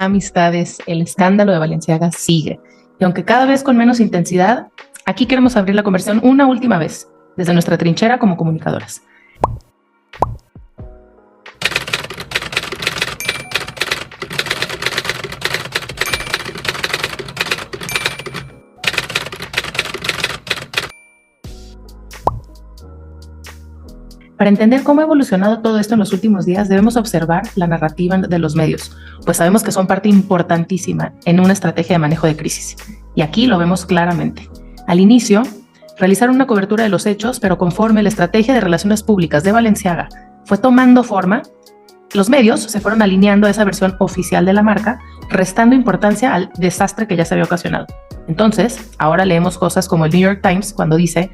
amistades, el escándalo de Balenciaga sigue. Y aunque cada vez con menos intensidad, aquí queremos abrir la conversación una última vez, desde nuestra trinchera como comunicadoras. Para entender cómo ha evolucionado todo esto en los últimos días, debemos observar la narrativa de los medios, pues sabemos que son parte importantísima en una estrategia de manejo de crisis. Y aquí lo vemos claramente. Al inicio, realizaron una cobertura de los hechos, pero conforme la estrategia de relaciones públicas de Balenciaga fue tomando forma, los medios se fueron alineando a esa versión oficial de la marca, restando importancia al desastre que ya se había ocasionado. Entonces, ahora leemos cosas como el New York Times cuando dice: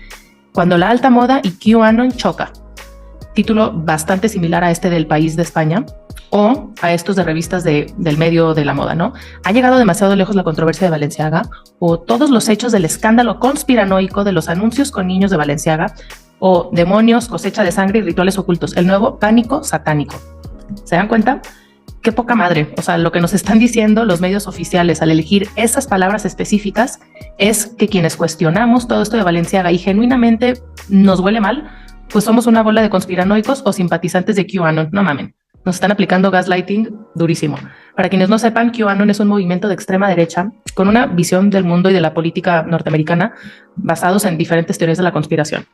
cuando la alta moda y QAnon choca. Título bastante similar a este del País de España o a estos de revistas del medio de la moda, ¿no? ¿Ha llegado demasiado lejos la controversia de Balenciaga? ¿O todos los hechos del escándalo conspiranoico de los anuncios con niños de Balenciaga? ¿O demonios, cosecha de sangre y rituales ocultos? El nuevo pánico satánico. ¿Se dan cuenta? Qué poca madre. O sea, lo que nos están diciendo los medios oficiales al elegir esas palabras específicas es que quienes cuestionamos todo esto de Balenciaga y genuinamente nos huele mal, pues somos una bola de conspiranoicos o simpatizantes de QAnon. No mamen, nos están aplicando gaslighting durísimo. Para quienes no sepan, QAnon es un movimiento de extrema derecha con una visión del mundo y de la política norteamericana basados en diferentes teorías de la conspiración.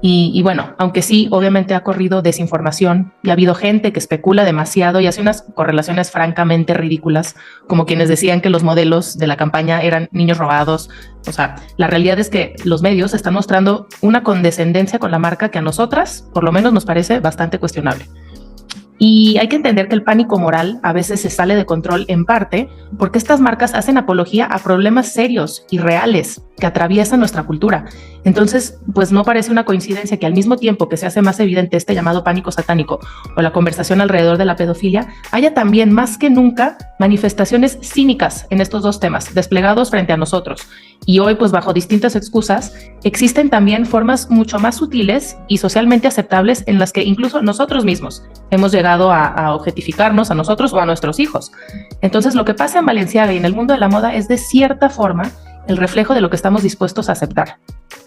Y bueno, aunque sí, obviamente ha corrido desinformación y ha habido gente que especula demasiado y hace unas correlaciones francamente ridículas, como quienes decían que los modelos de la campaña eran niños robados. O sea, la realidad es que los medios están mostrando una condescendencia con la marca que a nosotras, por lo menos, nos parece bastante cuestionable. Y hay que entender que el pánico moral a veces se sale de control en parte porque estas marcas hacen apología a problemas serios y reales que atraviesan nuestra cultura. Entonces, pues no parece una coincidencia que al mismo tiempo que se hace más evidente este llamado pánico satánico o la conversación alrededor de la pedofilia, haya también más que nunca manifestaciones cínicas en estos dos temas desplegados frente a nosotros. Y hoy, pues bajo distintas excusas, existen también formas mucho más sutiles y socialmente aceptables en las que incluso nosotros mismos hemos llegado a objetificarnos a nosotros o a nuestros hijos. Entonces, lo que pasa en Balenciaga y en el mundo de la moda es de cierta forma el reflejo de lo que estamos dispuestos a aceptar.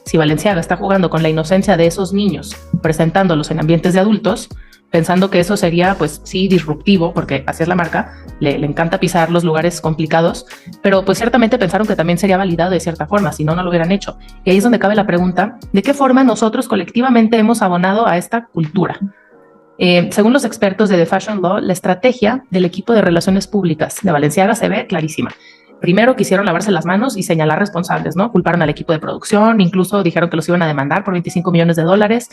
Si Balenciaga está jugando con la inocencia de esos niños, presentándolos en ambientes de adultos, pensando que eso sería, pues sí, disruptivo, porque así es la marca, le encanta pisar los lugares complicados, pero pues ciertamente pensaron que también sería validado de cierta forma, si no, no lo hubieran hecho. Y ahí es donde cabe la pregunta, ¿de qué forma nosotros colectivamente hemos abonado a esta cultura? Según los expertos de The Fashion Law, la estrategia del equipo de relaciones públicas de Balenciaga se ve clarísima. Primero quisieron lavarse las manos y señalar responsables, ¿no? Culparon al equipo de producción, incluso dijeron que los iban a demandar por $25 millones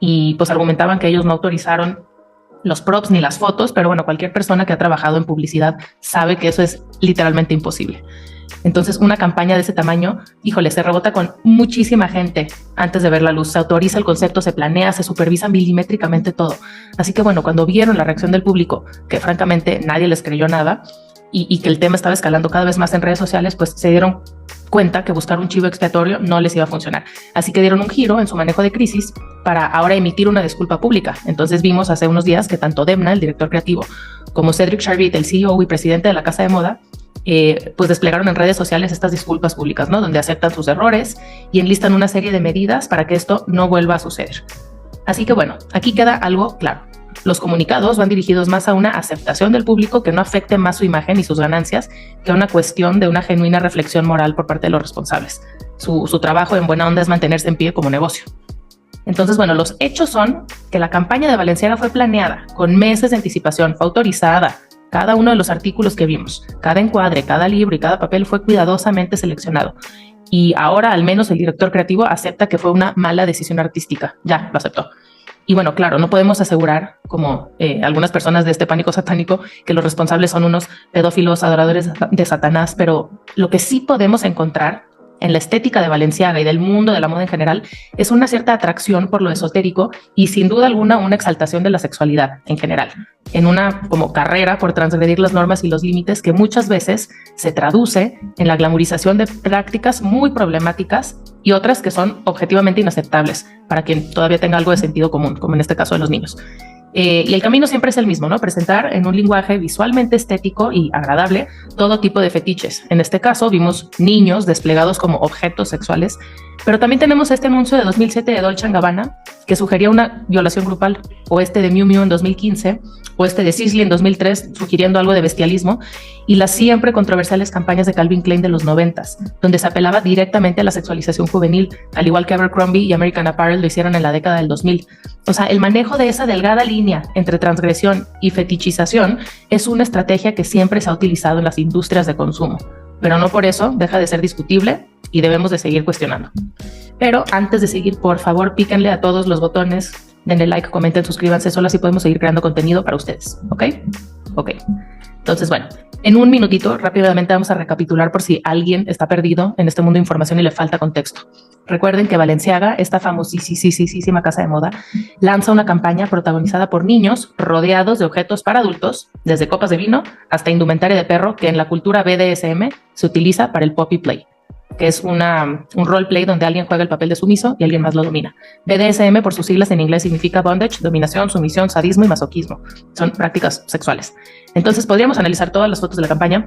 y pues argumentaban que ellos no autorizaron los props ni las fotos, pero bueno, cualquier persona que ha trabajado en publicidad sabe que eso es literalmente imposible. Entonces, una campaña de ese tamaño, híjole, se rebota con muchísima gente antes de ver la luz. Se autoriza el concepto, se planea, se supervisa milimétricamente todo. Así que bueno, cuando vieron la reacción del público, que francamente nadie les creyó nada, y que el tema estaba escalando cada vez más en redes sociales, pues se dieron cuenta que buscar un chivo expiatorio no les iba a funcionar. Así que dieron un giro en su manejo de crisis para ahora emitir una disculpa pública. Entonces vimos hace unos días que tanto Demna, el director creativo, como Cedric Charbit, el CEO y presidente de la casa de moda, pues desplegaron en redes sociales estas disculpas públicas, ¿no? Donde aceptan sus errores y enlistan una serie de medidas para que esto no vuelva a suceder. Así que bueno, aquí queda algo claro. Los comunicados van dirigidos más a una aceptación del público que no afecte más su imagen y sus ganancias que a una cuestión de una genuina reflexión moral por parte de los responsables. Su trabajo en buena onda es mantenerse en pie como negocio. Entonces, bueno, los hechos son que la campaña de Balenciaga fue planeada con meses de anticipación, fue autorizada. Cada uno de los artículos que vimos, cada encuadre, cada libro y cada papel fue cuidadosamente seleccionado. Y ahora al menos el director creativo acepta que fue una mala decisión artística. Ya, lo aceptó. Y bueno, claro, no podemos asegurar, como algunas personas de este pánico satánico, que los responsables son unos pedófilos adoradores de Satanás, pero lo que sí podemos encontrar en la estética de Balenciaga y del mundo de la moda en general es una cierta atracción por lo esotérico y sin duda alguna una exaltación de la sexualidad en general, en una como carrera por transgredir las normas y los límites que muchas veces se traduce en la glamorización de prácticas muy problemáticas y otras que son objetivamente inaceptables para quien todavía tenga algo de sentido común, como en este caso de los niños. Y el camino siempre es el mismo, ¿no? Presentar en un lenguaje visualmente estético y agradable todo tipo de fetiches. En este caso vimos niños desplegados como objetos sexuales, pero también tenemos este anuncio de 2007 de Dolce & Gabbana que sugería una violación grupal, o este de Miu Miu en 2015, o este de Sisley en 2003 sugiriendo algo de bestialismo, y las siempre controversiales campañas de Calvin Klein de los 90s, donde se apelaba directamente a la sexualización juvenil, al igual que Abercrombie y American Apparel lo hicieron en la década del 2000. O sea, el manejo de esa delgada línea entre transgresión y fetichización es una estrategia que siempre se ha utilizado en las industrias de consumo, pero no por eso deja de ser discutible y debemos de seguir cuestionando. Pero antes de seguir, por favor, píquenle a todos los botones, denle like, comenten, suscríbanse, solo así podemos seguir creando contenido para ustedes, ¿ok? Ok. Entonces, bueno, en un minutito rápidamente vamos a recapitular por si alguien está perdido en este mundo de información y le falta contexto. Recuerden que Balenciaga, esta famosísima casa de moda, lanza una campaña protagonizada por niños rodeados de objetos para adultos, desde copas de vino hasta indumentaria de perro, que en la cultura BDSM se utiliza para el puppy play, que es un roleplay donde alguien juega el papel de sumiso y alguien más lo domina. BDSM, por sus siglas en inglés, significa bondage, dominación, sumisión, sadismo y masoquismo. Son prácticas sexuales. Entonces podríamos analizar todas las fotos de la campaña,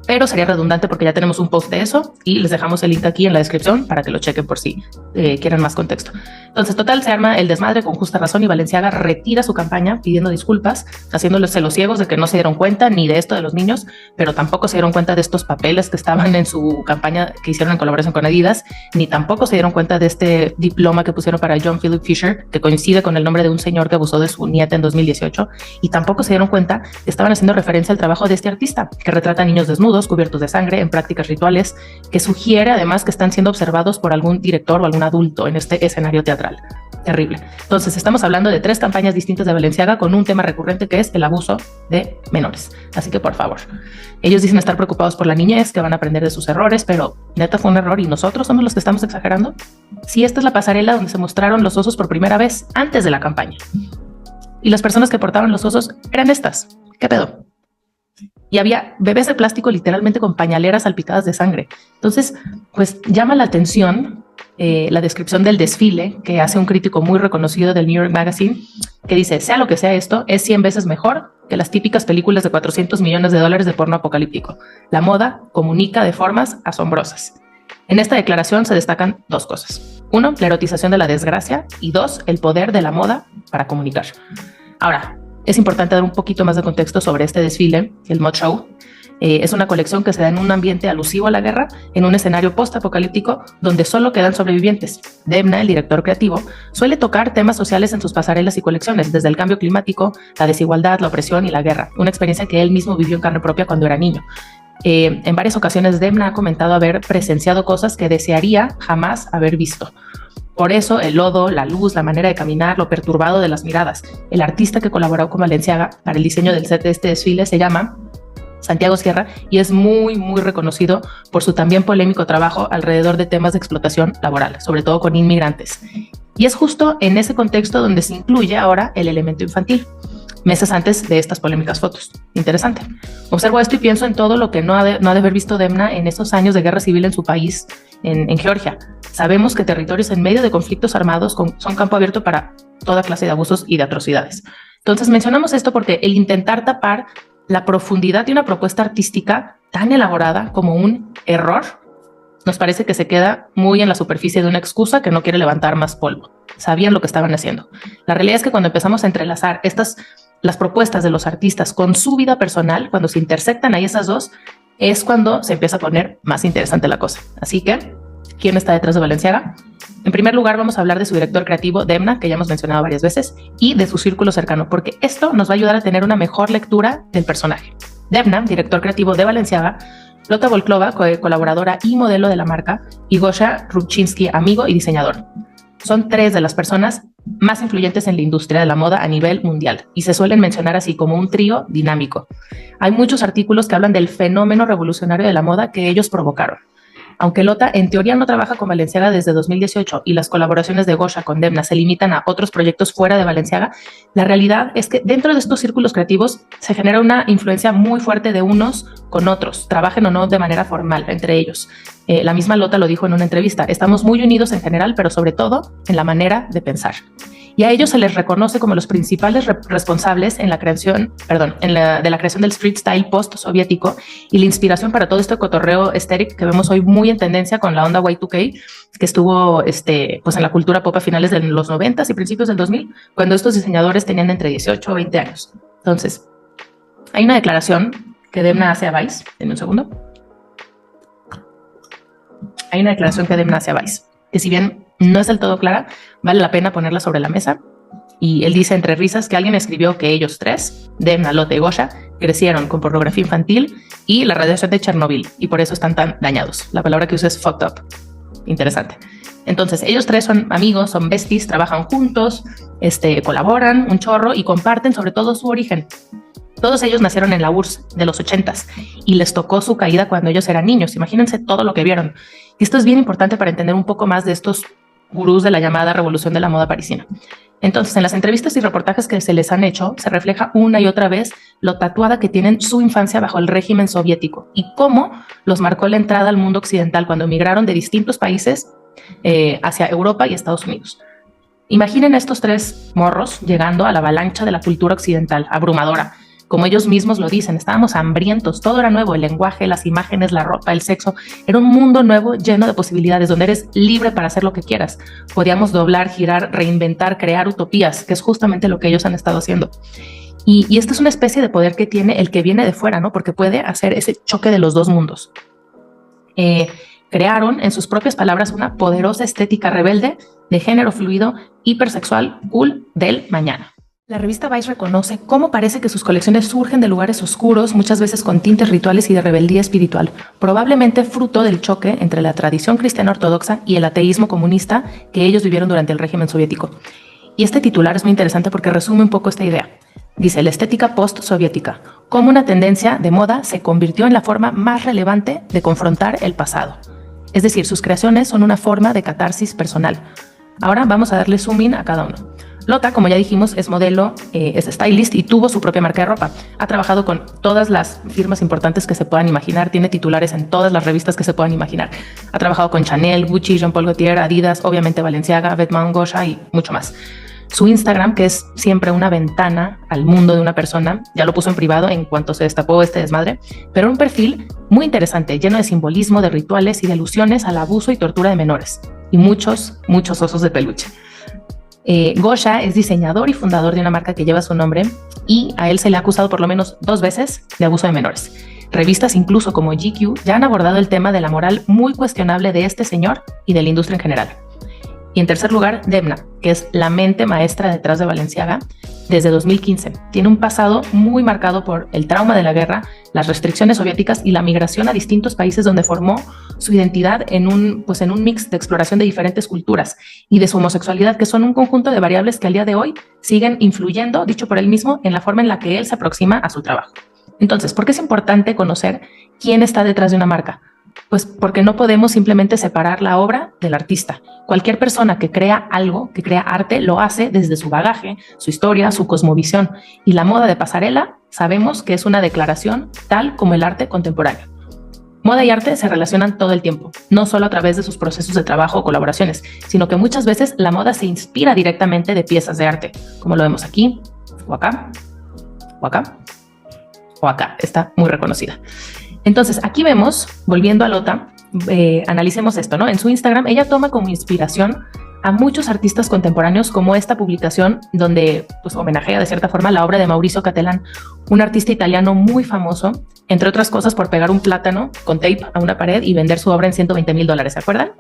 pero sería redundante porque ya tenemos un post de eso y les dejamos el link aquí en la descripción para que lo chequen por si quieren más contexto. Entonces, total, se arma el desmadre con justa razón y Balenciaga retira su campaña pidiendo disculpas, haciéndose los ciegos de que no se dieron cuenta ni de esto de los niños, pero tampoco se dieron cuenta de estos papeles que estaban en su campaña que hicieron en colaboración con Adidas, ni tampoco se dieron cuenta de este diploma que pusieron para John Philip Fisher, que coincide con el nombre de un señor que abusó de su nieta en 2018, y tampoco se dieron cuenta que estaban haciendo referencia al trabajo de este artista, que retrata a niños desnudos, cubiertos de sangre, en prácticas rituales, que sugiere además que están siendo observados por algún director o algún adulto en este escenario teatral. Terrible. Entonces, estamos hablando de 3 campañas distintas de Balenciaga con un tema recurrente que es el abuso de menores. Así que, por favor, ellos dicen estar preocupados por la niñez, que van a aprender de sus errores, pero neta fue un error y nosotros somos los que estamos exagerando. Sí, esta es la pasarela donde se mostraron los osos por primera vez antes de la campaña. Y las personas que portaban los osos eran estas. ¿Qué pedo? Y había bebés de plástico literalmente con pañaleras salpicadas de sangre. Entonces, pues llama la atención la descripción del desfile que hace un crítico muy reconocido del New York Magazine, que dice, sea lo que sea esto, es 100 veces mejor que las típicas películas de $400 millones de porno apocalíptico. La moda comunica de formas asombrosas. En esta declaración se destacan 2 cosas. 1, la erotización de la desgracia, y 2, el poder de la moda para comunicar. Ahora, es importante dar un poquito más de contexto sobre este desfile, el Mod Show. Es una colección que se da en un ambiente alusivo a la guerra, en un escenario post-apocalíptico donde solo quedan sobrevivientes. Demna, el director creativo, suele tocar temas sociales en sus pasarelas y colecciones, desde el cambio climático, la desigualdad, la opresión y la guerra, una experiencia que él mismo vivió en carne propia cuando era niño. En varias ocasiones Demna ha comentado haber presenciado cosas que desearía jamás haber visto. Por eso el lodo, la luz, la manera de caminar, lo perturbado de las miradas. El artista que colaboró con Balenciaga para el diseño del set de este desfile se llama Santiago Sierra y es muy reconocido por su también polémico trabajo alrededor de temas de explotación laboral, sobre todo con inmigrantes. Y es justo en ese contexto donde se incluye ahora el elemento infantil, meses antes de estas polémicas fotos. Interesante. Observo esto y pienso en todo lo que no ha de haber visto Demna en esos años de guerra civil en su país, en Georgia. Sabemos que territorios en medio de conflictos armados son campo abierto para toda clase de abusos y de atrocidades. Entonces mencionamos esto porque el intentar tapar la profundidad de una propuesta artística tan elaborada como un error nos parece que se queda muy en la superficie de una excusa que no quiere levantar más polvo. Sabían lo que estaban haciendo. La realidad es que cuando empezamos a entrelazar las propuestas de los artistas con su vida personal, cuando se intersectan ahí esas dos, es cuando se empieza a poner más interesante la cosa. Así que, ¿quién está detrás de Balenciaga? En primer lugar, vamos a hablar de su director creativo, Demna, que ya hemos mencionado varias veces, y de su círculo cercano, porque esto nos va a ayudar a tener una mejor lectura del personaje. Demna, director creativo de Balenciaga, Lotta Volkova, colaboradora y modelo de la marca, y Gosha Rubchinsky, amigo y diseñador. Son 3 de las personas más influyentes en la industria de la moda a nivel mundial y se suelen mencionar así como un trío dinámico. Hay muchos artículos que hablan del fenómeno revolucionario de la moda que ellos provocaron. Aunque Lotta en teoría no trabaja con Balenciaga desde 2018 y las colaboraciones de Gosha con Demna se limitan a otros proyectos fuera de Balenciaga, la realidad es que dentro de estos círculos creativos se genera una influencia muy fuerte de unos con otros, trabajen o no de manera formal entre ellos. La misma Lotta lo dijo en una entrevista, estamos muy unidos en general, pero sobre todo en la manera de pensar. y a ellos se les reconoce como los principales responsables en la creación, de la creación del street style post-soviético y la inspiración para todo este cotorreo estético que vemos hoy muy en tendencia con la onda Y2K, que estuvo pues en la cultura pop a finales de los 90 y principios del 2000, cuando estos diseñadores tenían entre 18 o 20 años. Entonces, hay una declaración que Demna hace a Vice. Denme un segundo. Hay una declaración que Demna hace a Vice, que si bien no es del todo clara, vale la pena ponerla sobre la mesa. Y él dice entre risas que alguien escribió que ellos tres, Demna, Lotte y Gosha, crecieron con pornografía infantil y la radiación de Chernobyl, y por eso están tan dañados. La palabra que usa es fucked up. Interesante. Entonces, ellos tres son amigos, son besties, trabajan juntos, colaboran un chorro y comparten sobre todo su origen. Todos ellos nacieron en la URSS de los 80s y les tocó su caída cuando ellos eran niños. Imagínense todo lo que vieron. Y esto es bien importante para entender un poco más de estos gurús de la llamada revolución de la moda parisina. Entonces, en las entrevistas y reportajes que se les han hecho, se refleja una y otra vez lo tatuada que tienen su infancia bajo el régimen soviético y cómo los marcó la entrada al mundo occidental cuando emigraron de distintos países hacia Europa y Estados Unidos. Imaginen estos tres morros llegando a la avalancha de la cultura occidental, abrumadora. Como ellos mismos lo dicen, estábamos hambrientos, todo era nuevo, el lenguaje, las imágenes, la ropa, el sexo. Era un mundo nuevo lleno de posibilidades, donde eres libre para hacer lo que quieras. Podíamos doblar, girar, reinventar, crear utopías, que es justamente lo que ellos han estado haciendo. Y esta es una especie de poder que tiene el que viene de fuera, ¿no? Porque puede hacer ese choque de los dos mundos. Crearon, en sus propias palabras, una poderosa estética rebelde de género fluido, hipersexual, cool del mañana. La revista Vice reconoce cómo parece que sus colecciones surgen de lugares oscuros, muchas veces con tintes rituales y de rebeldía espiritual, probablemente fruto del choque entre la tradición cristiana ortodoxa y el ateísmo comunista que ellos vivieron durante el régimen soviético. Y este titular es muy interesante porque resume un poco esta idea. Dice, la estética post-soviética, cómo una tendencia de moda se convirtió en la forma más relevante de confrontar el pasado. Es decir, sus creaciones son una forma de catarsis personal. Ahora vamos a darle zoom in a cada uno. Lotte, como ya dijimos, es modelo, es stylist y tuvo su propia marca de ropa. Ha trabajado con todas las firmas importantes que se puedan imaginar, tiene titulares en todas las revistas que se puedan imaginar. Ha trabajado con Chanel, Gucci, Jean Paul Gaultier, Adidas, obviamente Balenciaga, Vetements, Gosha y mucho más. Su Instagram, que es siempre una ventana al mundo de una persona, ya lo puso en privado en cuanto se destapó este desmadre, pero un perfil muy interesante, lleno de simbolismo, de rituales y de alusiones al abuso y tortura de menores. Y muchos osos de peluche. Gosha es diseñador y fundador de una marca que lleva su nombre y a él se le ha acusado por lo menos 2 veces de abuso de menores. Revistas incluso como GQ ya han abordado el tema de la moral muy cuestionable de este señor y de la industria en general. Y en tercer lugar, Demna, que es la mente maestra detrás de Balenciaga desde 2015. Tiene un pasado muy marcado por el trauma de la guerra, las restricciones soviéticas y la migración a distintos países donde formó su identidad en un mix de exploración de diferentes culturas y de su homosexualidad, que son un conjunto de variables que al día de hoy siguen influyendo, dicho por él mismo, en la forma en la que él se aproxima a su trabajo. Entonces, ¿por qué es importante conocer quién está detrás de una marca? Pues porque no podemos simplemente separar la obra del artista. Cualquier persona que crea algo, que crea arte, lo hace desde su bagaje, su historia, su cosmovisión. Y la moda de pasarela sabemos que es una declaración tal como el arte contemporáneo. Moda y arte se relacionan todo el tiempo, no solo a través de sus procesos de trabajo o colaboraciones, sino que muchas veces la moda se inspira directamente de piezas de arte, como lo vemos aquí, o acá, o acá, o acá. Está muy reconocida. Entonces, aquí vemos, volviendo a Lotte, analicemos esto, ¿no? En su Instagram, ella toma como inspiración a muchos artistas contemporáneos, como esta publicación donde pues, homenajea de cierta forma la obra de Maurizio Cattelan, un artista italiano muy famoso, entre otras cosas por pegar un plátano con tape a una pared y vender su obra en $120,000, ¿se acuerdan?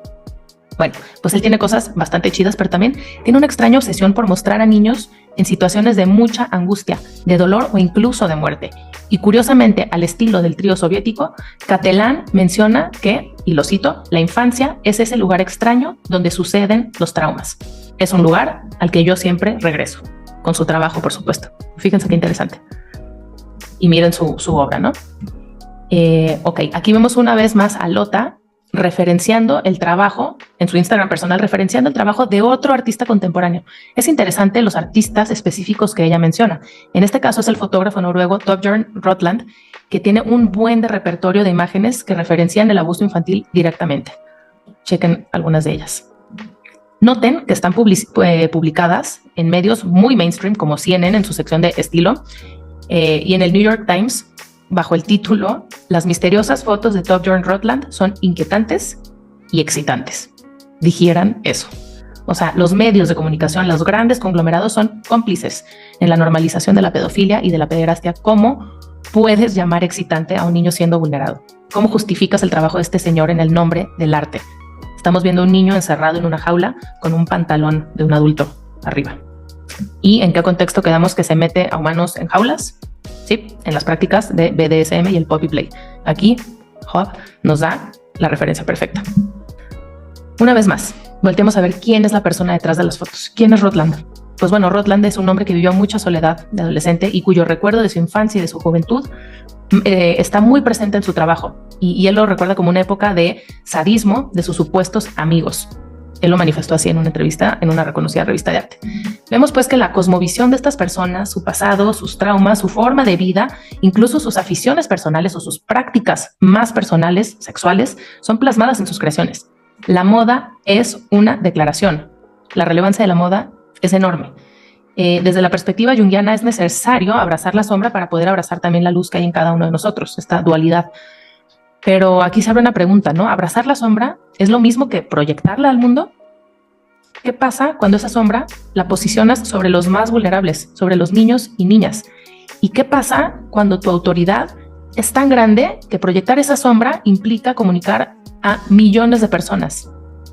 Bueno, pues él tiene cosas bastante chidas, pero también tiene una extraña obsesión por mostrar a niños en situaciones de mucha angustia, de dolor o incluso de muerte. Y curiosamente, al estilo del trío soviético, Cattelan menciona que, y lo cito, la infancia es ese lugar extraño donde suceden los traumas. Es un lugar al que yo siempre regreso, con su trabajo, por supuesto. Fíjense qué interesante. Y miren su obra, ¿no? Ok, aquí vemos una vez más a Lotte referenciando el trabajo, en su Instagram personal, referenciando el trabajo de otro artista contemporáneo. Es interesante los artistas específicos que ella menciona. En este caso es el fotógrafo noruego Torbjørn Rotland, que tiene un buen de repertorio de imágenes que referencian el abuso infantil directamente. Chequen algunas de ellas. Noten que están publicadas en medios muy mainstream como CNN en su sección de estilo y en el New York Times bajo el título "Las misteriosas fotos de Thorbjørn Rotland son inquietantes y excitantes". Dijeran eso. O sea, los medios de comunicación, los grandes conglomerados son cómplices en la normalización de la pedofilia y de la pederastia. ¿Cómo puedes llamar excitante a un niño siendo vulnerado? ¿Cómo justificas el trabajo de este señor en el nombre del arte? Estamos viendo a un niño encerrado en una jaula con un pantalón de un adulto arriba. ¿Y en qué contexto quedamos que se mete a humanos en jaulas? Sí, en las prácticas de BDSM y el Puppy Play. Aquí, Hub nos da la referencia perfecta. Una vez más, volteemos a ver quién es la persona detrás de las fotos. ¿Quién es Rotland? Pues bueno, Rotland es un hombre que vivió mucha soledad de adolescente y cuyo recuerdo de su infancia y de su juventud está muy presente en su trabajo. Y él lo recuerda como una época de sadismo de sus supuestos amigos. Él lo manifestó así en una entrevista en una reconocida revista de arte. Vemos pues que la cosmovisión de estas personas, su pasado, sus traumas, su forma de vida, incluso sus aficiones personales o sus prácticas más personales, sexuales, son plasmadas en sus creaciones. La moda es una declaración. La relevancia de la moda es enorme. Desde la perspectiva junguiana es necesario abrazar la sombra para poder abrazar también la luz que hay en cada uno de nosotros, esta dualidad. Pero aquí se abre una pregunta, ¿no? ¿Abrazar la sombra es lo mismo que proyectarla al mundo? ¿Qué pasa cuando esa sombra la posicionas sobre los más vulnerables, sobre los niños y niñas? ¿Y qué pasa cuando tu autoridad es tan grande que proyectar esa sombra implica comunicar a millones de personas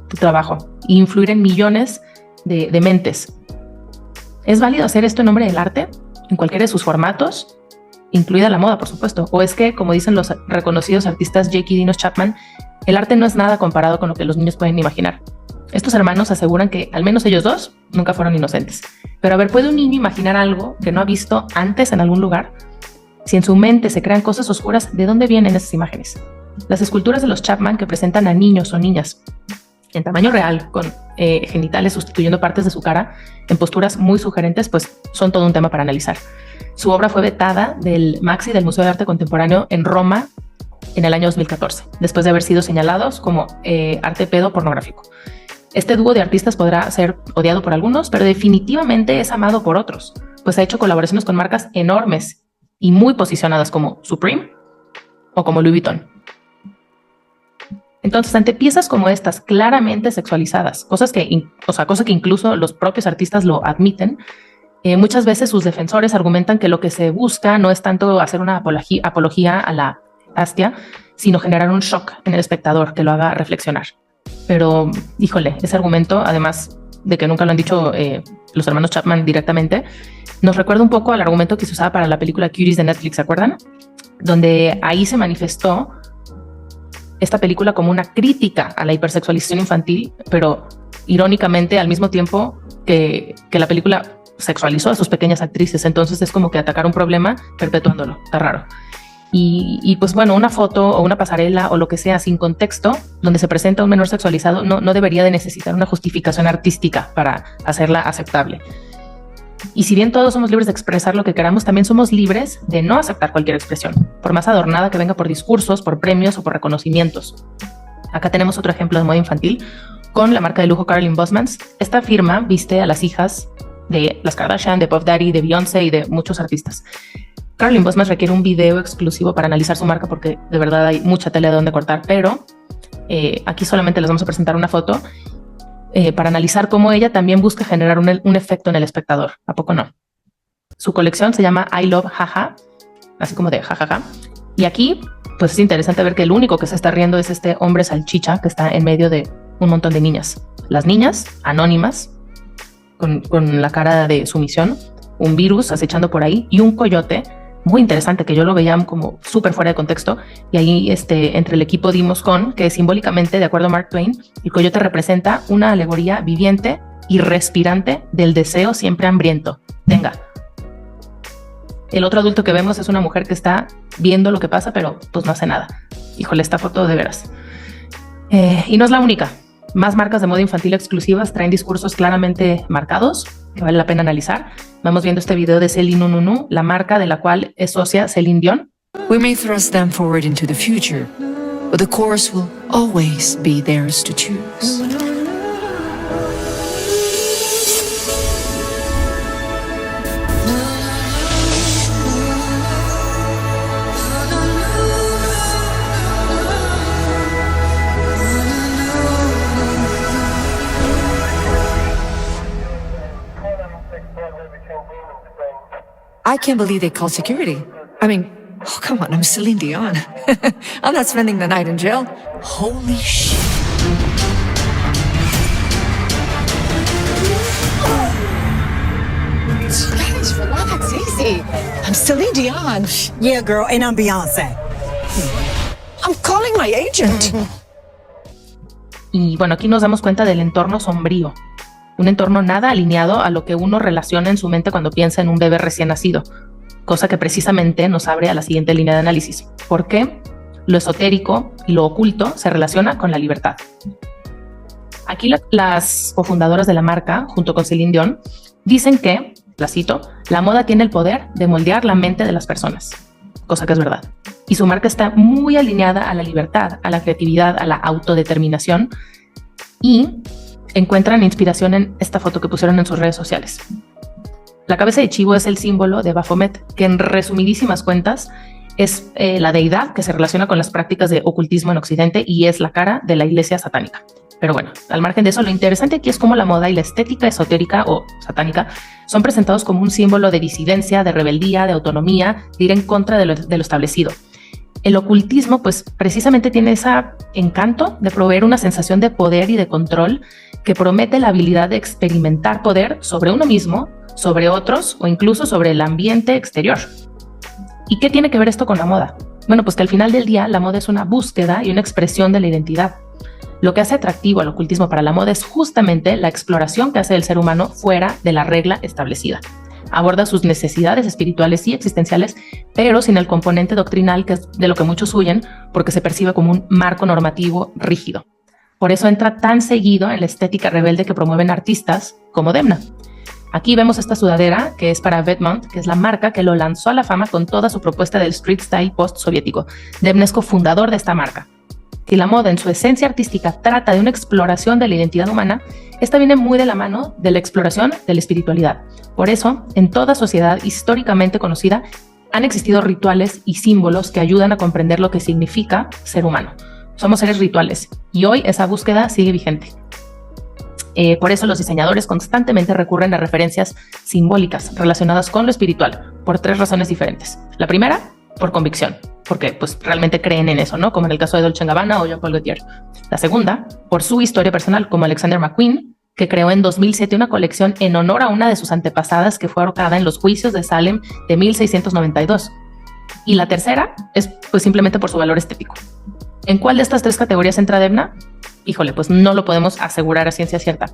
tu trabajo e influir en millones de mentes? ¿Es válido hacer esto en nombre del arte, en cualquiera de sus formatos, incluida la moda, por supuesto? ¿O es que, como dicen los reconocidos artistas Jake y Dino Chapman, el arte no es nada comparado con lo que los niños pueden imaginar? Estos hermanos aseguran que al menos ellos dos nunca fueron inocentes. Pero a ver, ¿puede un niño imaginar algo que no ha visto antes en algún lugar? Si en su mente se crean cosas oscuras, ¿de dónde vienen esas imágenes? Las esculturas de los Chapman que presentan a niños o niñas en tamaño real, con genitales sustituyendo partes de su cara, en posturas muy sugerentes, pues son todo un tema para analizar. Su obra fue vetada del Maxi del Museo de Arte Contemporáneo en Roma en el año 2014, después de haber sido señalados como arte pedopornográfico. Este dúo de artistas podrá ser odiado por algunos, pero definitivamente es amado por otros, pues ha hecho colaboraciones con marcas enormes y muy posicionadas como Supreme o como Louis Vuitton. Entonces, ante piezas como estas claramente sexualizadas, cosa que incluso los propios artistas lo admiten, muchas veces sus defensores argumentan que lo que se busca no es tanto hacer una apología a la astia, sino generar un shock en el espectador que lo haga reflexionar. Pero, híjole, ese argumento, además de que nunca lo han dicho los hermanos Chapman directamente, nos recuerda un poco al argumento que se usaba para la película Cuties de Netflix, ¿se acuerdan? Donde ahí se manifestó esta película como una crítica a la hipersexualización infantil, pero irónicamente al mismo tiempo que la película sexualizó a sus pequeñas actrices. Entonces es como que atacar un problema perpetuándolo. Está raro. Y pues bueno, una foto o una pasarela o lo que sea sin contexto, donde se presenta un menor sexualizado, no debería de necesitar una justificación artística para hacerla aceptable. Y si bien todos somos libres de expresar lo que queramos, también somos libres de no aceptar cualquier expresión, por más adornada que venga por discursos, por premios o por reconocimientos. Acá tenemos otro ejemplo de moda infantil con la marca de lujo Caroline Bosmans. Esta firma viste a las hijas de las Kardashian, de Puff Daddy, de Beyoncé y de muchos artistas. Caroline Bosmans requiere un video exclusivo para analizar su marca porque de verdad hay mucha tela de donde cortar, pero aquí solamente les vamos a presentar una foto para analizar cómo ella también busca generar un efecto en el espectador. ¿A poco no? Su colección se llama I Love Jaja, así como de jajaja. Y aquí, pues es interesante ver que el único que se está riendo es este hombre salchicha que está en medio de un montón de niñas. Las niñas, anónimas, con la cara de sumisión, un virus acechando por ahí y un coyote muy interesante que yo lo veía como súper fuera de contexto, y ahí entre el equipo dimos con que simbólicamente, de acuerdo a Mark Twain, el coyote representa una alegoría viviente y respirante del deseo siempre hambriento. Venga. El otro adulto que vemos es una mujer que está viendo lo que pasa, pero pues no hace nada. Híjole, esta foto de veras. Y no es la única. Más marcas de moda infantil exclusivas traen discursos claramente marcados que vale la pena analizar. Vamos viendo este video de Celine Nunu, la marca de la cual es socia Celine Dion. We may thrust them forward into the future, but the course will always be theirs to choose. I can't believe they called security. I mean, oh, come on, I'm Celine Dion. I'm not spending the night in jail. Holy shit. Guys, relax, easy. I'm Celine Dion. Yeah, girl, and I'm Beyonce. I'm calling my agent. Y bueno, aquí nos damos cuenta del entorno sombrío. Un entorno nada alineado a lo que uno relaciona en su mente cuando piensa en un bebé recién nacido. Cosa que precisamente nos abre a la siguiente línea de análisis. ¿Por qué lo esotérico y lo oculto se relaciona con la libertad? Aquí las cofundadoras de la marca, junto con Celine Dion, dicen que, la cito, la moda tiene el poder de moldear la mente de las personas. Cosa que es verdad. Y su marca está muy alineada a la libertad, a la creatividad, a la autodeterminación, y encuentran inspiración en esta foto que pusieron en sus redes sociales. La cabeza de chivo es el símbolo de Baphomet, que en resumidísimas cuentas es la deidad que se relaciona con las prácticas de ocultismo en Occidente y es la cara de la iglesia satánica. Pero bueno, al margen de eso, lo interesante aquí es cómo la moda y la estética esotérica o satánica son presentados como un símbolo de disidencia, de rebeldía, de autonomía, de ir en contra de lo establecido. El ocultismo, pues precisamente tiene ese encanto de proveer una sensación de poder y de control que promete la habilidad de experimentar poder sobre uno mismo, sobre otros o incluso sobre el ambiente exterior. ¿Y qué tiene que ver esto con la moda? Bueno, pues que al final del día la moda es una búsqueda y una expresión de la identidad. Lo que hace atractivo al ocultismo para la moda es justamente la exploración que hace el ser humano fuera de la regla establecida. Aborda sus necesidades espirituales y existenciales, pero sin el componente doctrinal, que es de lo que muchos huyen, porque se percibe como un marco normativo rígido. Por eso entra tan seguido en la estética rebelde que promueven artistas como Demna. Aquí vemos esta sudadera que es para Vetements, que es la marca que lo lanzó a la fama con toda su propuesta del street style post-soviético. Demna es cofundador de esta marca. Si la moda en su esencia artística trata de una exploración de la identidad humana, esta viene muy de la mano de la exploración de la espiritualidad. Por eso, en toda sociedad históricamente conocida, han existido rituales y símbolos que ayudan a comprender lo que significa ser humano. Somos seres rituales y hoy esa búsqueda sigue vigente. Por eso los diseñadores constantemente recurren a referencias simbólicas relacionadas con lo espiritual, por 3 razones diferentes. La primera, por convicción, porque pues realmente creen en eso, ¿no? Como en el caso de Dolce & Gabbana o Jean-Paul Gaultier. La segunda, por su historia personal, como Alexander McQueen, que creó en 2007 una colección en honor a una de sus antepasadas que fue ahorcada en los juicios de Salem de 1692. Y la tercera es pues simplemente por su valor estético. ¿En cuál de estas 3 categorías entra Demna? Híjole, pues no lo podemos asegurar a ciencia cierta.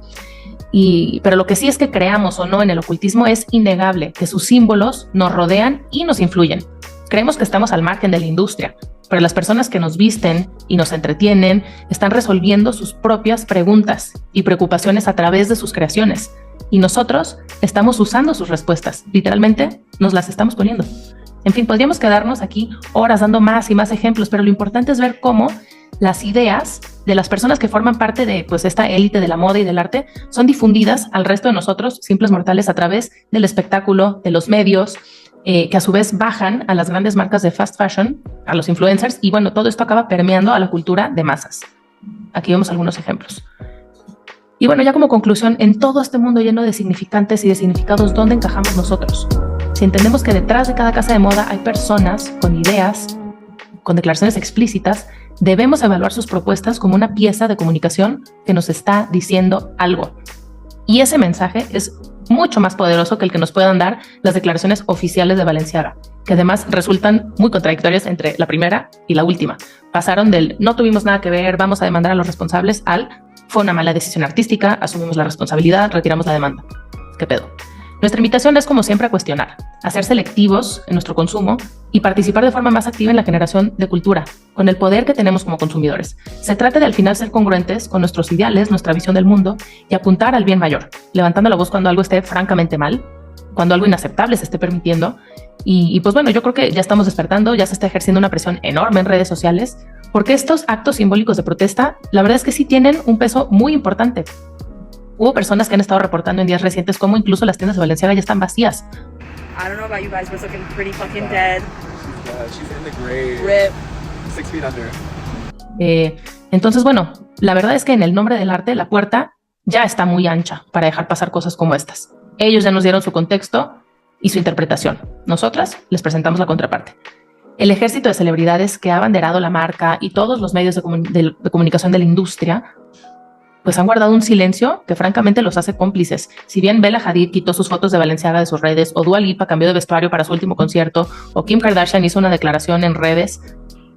Pero lo que sí es que creamos o no en el ocultismo es innegable que sus símbolos nos rodean y nos influyen. Creemos que estamos al margen de la industria, pero las personas que nos visten y nos entretienen están resolviendo sus propias preguntas y preocupaciones a través de sus creaciones. Y nosotros estamos usando sus respuestas. Literalmente nos las estamos poniendo. En fin, podríamos quedarnos aquí horas dando más y más ejemplos, pero lo importante es ver cómo las ideas de las personas que forman parte de pues, esta élite de la moda y del arte son difundidas al resto de nosotros, simples mortales, a través del espectáculo, de los medios, que a su vez bajan a las grandes marcas de fast fashion, a los influencers, y bueno, todo esto acaba permeando a la cultura de masas. Aquí vemos algunos ejemplos. Y bueno, ya como conclusión, en todo este mundo lleno de significantes y de significados, ¿dónde encajamos nosotros? Si entendemos que detrás de cada casa de moda hay personas con ideas, con declaraciones explícitas, debemos evaluar sus propuestas como una pieza de comunicación que nos está diciendo algo. Y ese mensaje es mucho más poderoso que el que nos puedan dar las declaraciones oficiales de Balenciaga, que además resultan muy contradictorias entre la primera y la última. Pasaron del no tuvimos nada que ver, vamos a demandar a los responsables, al fue una mala decisión artística, asumimos la responsabilidad, retiramos la demanda. ¿Qué pedo? Nuestra invitación es, como siempre, a cuestionar, a ser selectivos en nuestro consumo y participar de forma más activa en la generación de cultura, con el poder que tenemos como consumidores. Se trata de al final ser congruentes con nuestros ideales, nuestra visión del mundo y apuntar al bien mayor, levantando la voz cuando algo esté francamente mal, cuando algo inaceptable se esté permitiendo. Y pues bueno, yo creo que ya estamos despertando, ya se está ejerciendo una presión enorme en redes sociales, porque estos actos simbólicos de protesta, la verdad es que sí tienen un peso muy importante. Hubo personas que han estado reportando en días recientes cómo incluso las tiendas de Balenciaga ya están vacías. I don't know about you guys, but it's looking pretty fucking dead. She's in the grave. Rip. 6 feet under. Entonces, bueno, la verdad es que en el nombre del arte, la puerta ya está muy ancha para dejar pasar cosas como estas. Ellos ya nos dieron su contexto y su interpretación. Nosotras les presentamos la contraparte. El ejército de celebridades que ha abanderado la marca y todos los medios de comunicación de la industria pues han guardado un silencio que francamente los hace cómplices. Si bien Bella Hadid quitó sus fotos de Balenciaga de sus redes, o Dua Lipa cambió de vestuario para su último concierto, o Kim Kardashian hizo una declaración en redes,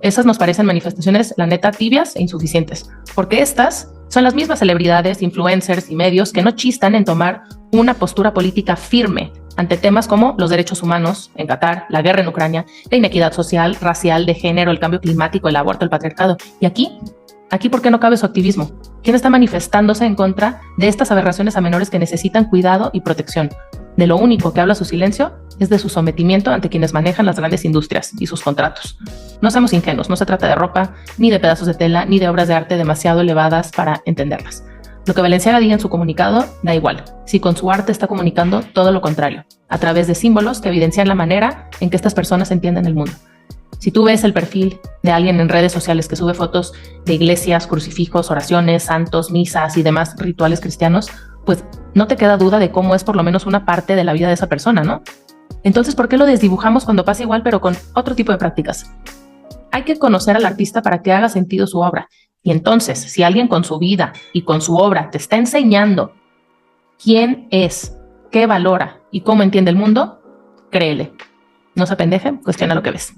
esas nos parecen manifestaciones, la neta, tibias e insuficientes, porque estas son las mismas celebridades, influencers y medios que no chistan en tomar una postura política firme ante temas como los derechos humanos en Qatar, la guerra en Ucrania, la inequidad social, racial, de género, el cambio climático, el aborto, el patriarcado. Y aquí, ¿por qué no cabe su activismo? ¿Quién está manifestándose en contra de estas aberraciones a menores que necesitan cuidado y protección? De lo único que habla su silencio es de su sometimiento ante quienes manejan las grandes industrias y sus contratos. No seamos ingenuos, no se trata de ropa, ni de pedazos de tela, ni de obras de arte demasiado elevadas para entenderlas. Lo que Balenciaga diga en su comunicado da igual, si con su arte está comunicando todo lo contrario, a través de símbolos que evidencian la manera en que estas personas entienden el mundo. Si tú ves el perfil de alguien en redes sociales que sube fotos de iglesias, crucifijos, oraciones, santos, misas y demás rituales cristianos, pues no te queda duda de cómo es por lo menos una parte de la vida de esa persona, ¿no? Entonces, ¿por qué lo desdibujamos cuando pasa igual pero con otro tipo de prácticas? Hay que conocer al artista para que haga sentido su obra. Y entonces, si alguien con su vida y con su obra te está enseñando quién es, qué valora y cómo entiende el mundo, créele. No se apendeje, cuestiona lo que ves.